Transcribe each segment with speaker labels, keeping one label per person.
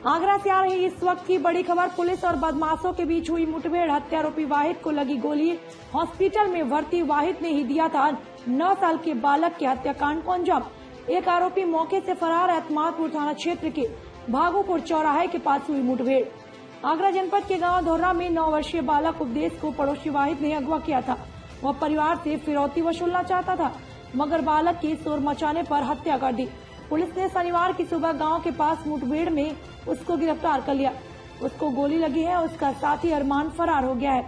Speaker 1: आगरा से आ रही इस वक्त की बड़ी खबर। पुलिस और बदमाशों के बीच हुई मुठभेड़। हत्यारोपी वाहिद को लगी गोली। हॉस्पिटल में भर्ती वाहिद ने ही दिया था 9 साल के बालक के हत्याकांड को अंजाम। एक आरोपी मौके से फरार। एतमादपुर थाना क्षेत्र के भागोपुर चौराहे के पास हुई मुठभेड़। आगरा जनपद के गांव धोर्रा में 9 वर्षीय बालक उपदेश को पड़ोसी वाहिद ने अगवा किया था। वह परिवार से फिरौती वसूलना चाहता था, मगर बालक की शोर मचाने पर हत्या कर दी। पुलिस ने शनिवार की सुबह गांव के पास मुठभेड़ में उसको गिरफ्तार कर लिया। उसको गोली लगी है। उसका साथी अरमान फरार हो गया है।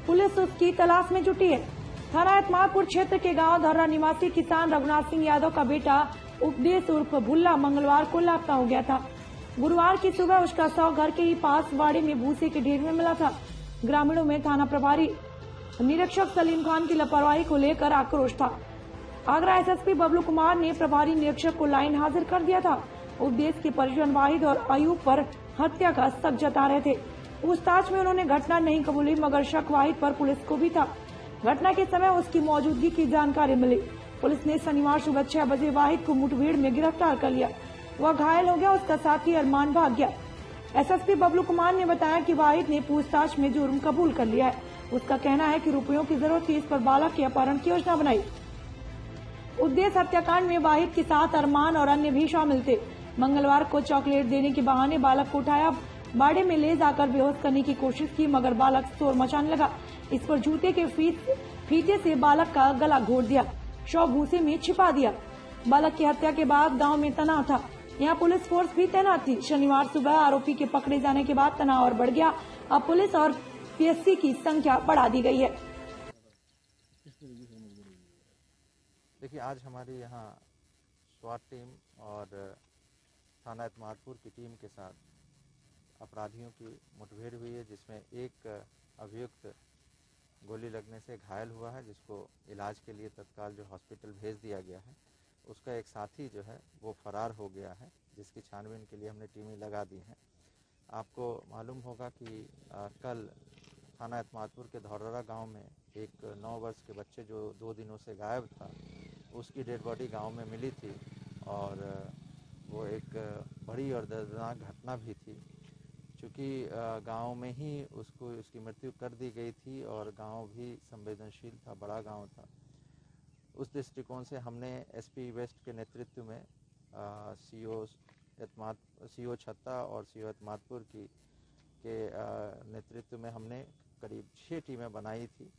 Speaker 1: पुलिस उसकी तलाश में जुटी है। थाना एतमादपुर क्षेत्र के गांव धर्रा निवासी किसान रघुनाथ सिंह यादव का बेटा उपदेश उर्फ भुल्ला मंगलवार को लापता हो गया था। गुरुवार की सुबह उसका शव घर के ही पास बाड़ी में भूसे के ढेर में मिला था। ग्रामीणों में थाना प्रभारी निरीक्षक सलीम खान की लापरवाही को लेकर आक्रोश था। आगरा एसएसपी बबलू कुमार ने प्रभारी निरीक्षक को लाइन हाजिर कर दिया था। उपदेश के परिजन वाहिद और अयूब पर हत्या का शक जता रहे थे। पूछताछ में उन्होंने घटना नहीं कबूली, मगर शक वाहिद पर पुलिस को भी था। घटना के समय उसकी मौजूदगी की जानकारी मिली। पुलिस ने शनिवार सुबह 6 बजे वाहिद को मुठभेड़ में गिरफ्तार कर लिया। वह घायल हो गया। उसका साथी अरमान भाग गया। एसएसपी बबलू कुमार ने बताया कि वाहिद ने पूछताछ में जुर्म कबूल कर लिया है। उसका कहना है कि रुपयों की जरूरत थी, इस पर बालक के अपहरण की योजना बनाई। उद्देश्य हत्याकांड में वाहिद के साथ अरमान और अन्य भी शामिल थे। मंगलवार को चॉकलेट देने के बहाने बालक को उठाया, बाड़े में ले जाकर बेहोश करने की कोशिश की, मगर बालक शोर मचाने लगा। इस पर जूते के फीते से बालक का गला घोट दिया। शव भूसे में छिपा दिया। बालक की हत्या के बाद गांव में तनाव था। यहाँ पुलिस फोर्स भी तैनात थी। शनिवार सुबह आरोपी के पकड़े जाने के बाद तनाव और बढ़ गया। अब पुलिस और पीएससी की संख्या बढ़ा दी गई है।
Speaker 2: देखिए, आज हमारी यहाँ स्वाट टीम और थाना एतमादपुर की टीम के साथ अपराधियों की मुठभेड़ हुई है, जिसमें एक अभियुक्त गोली लगने से घायल हुआ है, जिसको इलाज के लिए तत्काल जो हॉस्पिटल भेज दिया गया है। उसका एक साथी जो है वो फरार हो गया है, जिसकी छानबीन के लिए हमने टीमें लगा दी हैं। आपको मालूम होगा कि कल थाना एतमादपुर के धौररा गांव में एक 9 वर्ष के बच्चे जो 2 दिनों से गायब था, उसकी डेड बॉडी गांव में मिली थी और वो एक बड़ी और दर्दनाक घटना भी थी। चूँकि गांव में ही उसकी मृत्यु कर दी गई थी और गांव भी संवेदनशील था, बड़ा गांव था। उस दृष्टिकोण से हमने एसपी वेस्ट के नेतृत्व में सीओ छत्ता और सीओ एतमादपुर के नेतृत्व में हमने करीब 6 टीमें बनाई थी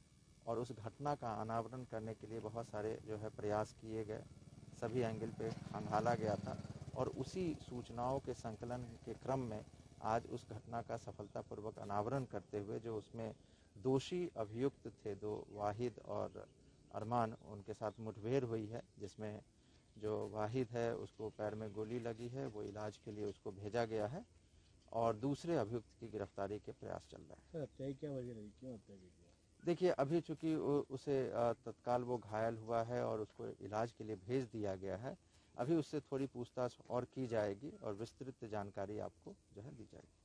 Speaker 2: और उस घटना का अनावरण करने के लिए बहुत सारे जो है प्रयास किए गए। सभी एंगल पे खंगाला गया था और उसी सूचनाओं के संकलन के क्रम में आज उस घटना का सफलतापूर्वक अनावरण करते हुए जो उसमें दोषी अभियुक्त थे, 2 वाहिद और अरमान, उनके साथ मुठभेड़ हुई है, जिसमें जो वाहिद है उसको पैर में गोली लगी है, वो इलाज के लिए उसको भेजा गया है और दूसरे अभियुक्त की गिरफ्तारी के प्रयास चल रहे हैं।
Speaker 3: सर, हत्या क्या वजह रही, क्यों हत्या की?
Speaker 2: देखिए, अभी चूंकि उसे तत्काल वो घायल हुआ है और उसको इलाज के लिए भेज दिया गया है। अभी उससे थोड़ी पूछताछ और की जाएगी और विस्तृत जानकारी आपको जो है दी जाएगी।